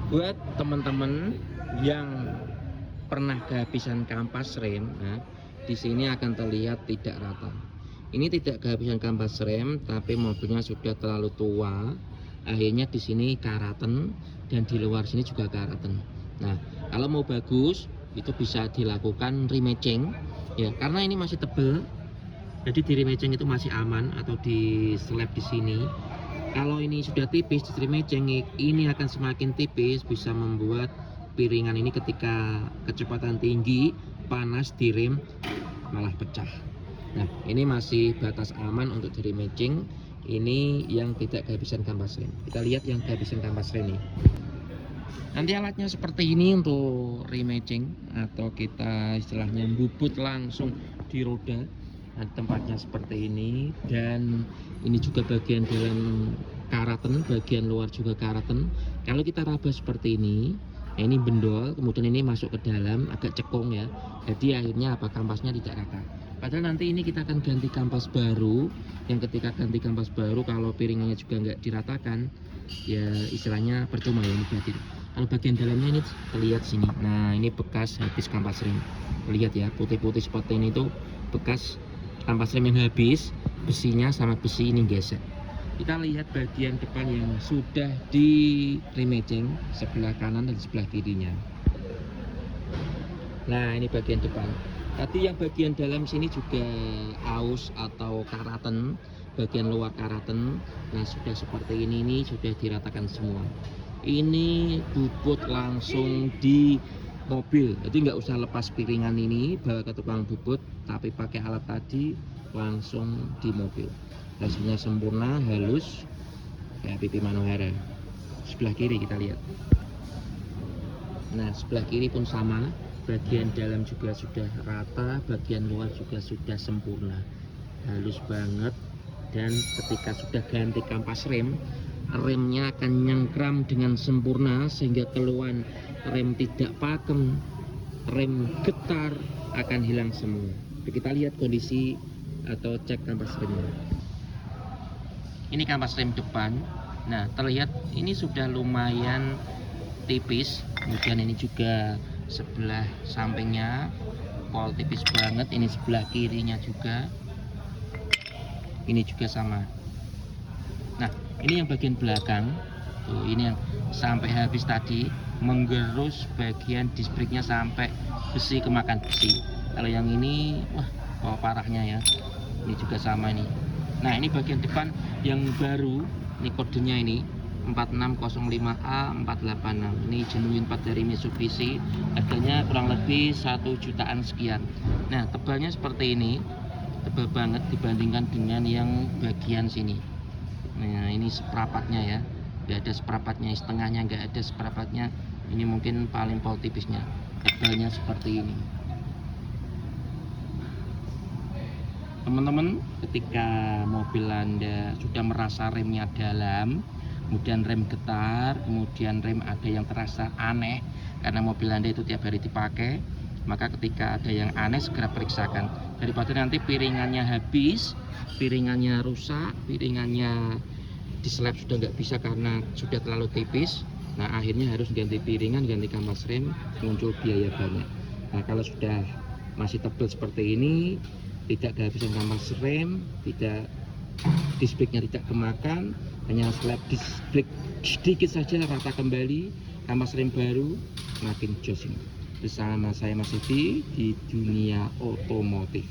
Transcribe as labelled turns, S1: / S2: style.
S1: Buat teman-teman yang pernah kehabisan kampas rem, nah, di sini akan terlihat tidak rata. Ini tidak kehabisan kampas rem, tapi mobilnya sudah terlalu tua. Akhirnya di sini karatan dan di luar sini juga karatan. Nah, kalau mau bagus itu bisa dilakukan rematching, ya, karena ini masih tebal. Jadi di rematching itu masih aman atau di slab di sini. Kalau ini sudah tipis di rematching, ini akan semakin tipis, bisa membuat piringan ini ketika kecepatan tinggi panas di rem malah pecah. Nah, ini masih batas aman untuk di rematching. Ini yang tidak kehabisan kampas rem. Kita lihat yang kehabisan kampas rem nih. Nanti alatnya seperti ini untuk rematching, atau kita istilahnya bubut langsung di roda. Nah, tempatnya seperti ini, dan ini juga bagian dalam karatan, bagian luar juga karatan. Kalau kita raba seperti ini, nah ini bendol, kemudian ini masuk ke dalam, agak cekung ya. Jadi akhirnya apa, kampasnya tidak rata. Padahal nanti ini kita akan ganti kampas baru, yang ketika ganti kampas baru kalau piringannya juga nggak diratakan, ya istilahnya percuma ya, berarti. Kalau bagian dalamnya ini terlihat sini. Nah, ini bekas habis kampas rem. Lihat ya, putih-putih seperti ini tuh bekas kampas rem yang habis, besinya sama besi ini gesek. Kita lihat bagian depan yang sudah di rematching, sebelah kanan dan sebelah kirinya. Nah, ini bagian depan. Tadi yang bagian dalam sini juga aus atau karatan, bagian luar karatan. Nah, sudah seperti ini sudah diratakan semua. Ini bubut langsung di mobil, jadi nggak usah lepas piringan ini bawa ke tukang bubut, tapi pakai alat tadi langsung di mobil. Hasilnya sempurna, halus kayak pipi Manohara. Sebelah kiri kita lihat. Nah, sebelah kiri pun sama, bagian dalam juga sudah rata, bagian luar juga sudah sempurna, halus banget. Dan ketika sudah ganti kampas rem, remnya akan nyengkram dengan sempurna sehingga keluhan rem tidak pakem, rem getar akan hilang semua. Kita lihat kondisi atau cek kampas remnya. Ini kampas rem depan. Nah, terlihat ini sudah lumayan tipis. Kemudian ini juga sebelah sampingnya pol tipis banget. Ini sebelah kirinya juga. Ini juga sama. Nah, ini yang bagian belakang. Tuh, ini yang sampai habis tadi menggerus bagian disc brake-nya sampai besi kemakan besi. Kalau yang ini, wah, parahnya ya. Ini juga sama ini. Nah, ini bagian depan yang baru. Ini kodenya ini 4605A 486. Ini genuine part dari Mitsubishi. Harganya kurang lebih 1 jutaan sekian. Nah, tebalnya seperti ini. Tebal banget dibandingkan dengan yang bagian sini. Nah, ini seperapatnya ya, nggak ada seperapatnya, setengahnya nggak ada seperapatnya. Ini mungkin paling pol tipisnya. Tebalnya seperti ini. Teman-teman, ketika mobil Anda sudah merasa remnya dalam, kemudian rem getar, kemudian rem ada yang terasa aneh karena mobil Anda itu tiap hari dipakai, maka ketika ada yang aneh segera periksakan, daripada nanti piringannya habis, piringannya rusak, piringannya di slab sudah nggak bisa karena sudah terlalu tipis. Nah, akhirnya harus ganti piringan, ganti kampas rem, muncul biaya banyak. Nah, kalau sudah masih tebal seperti ini, tidak kehabisan kampas rem, tidak disc brake-nya tidak kemakan, hanya slap disc brake sedikit saja rata kembali, kampas rem baru, makin jos ini. Bersama saya Mas Yudi di dunia otomotif.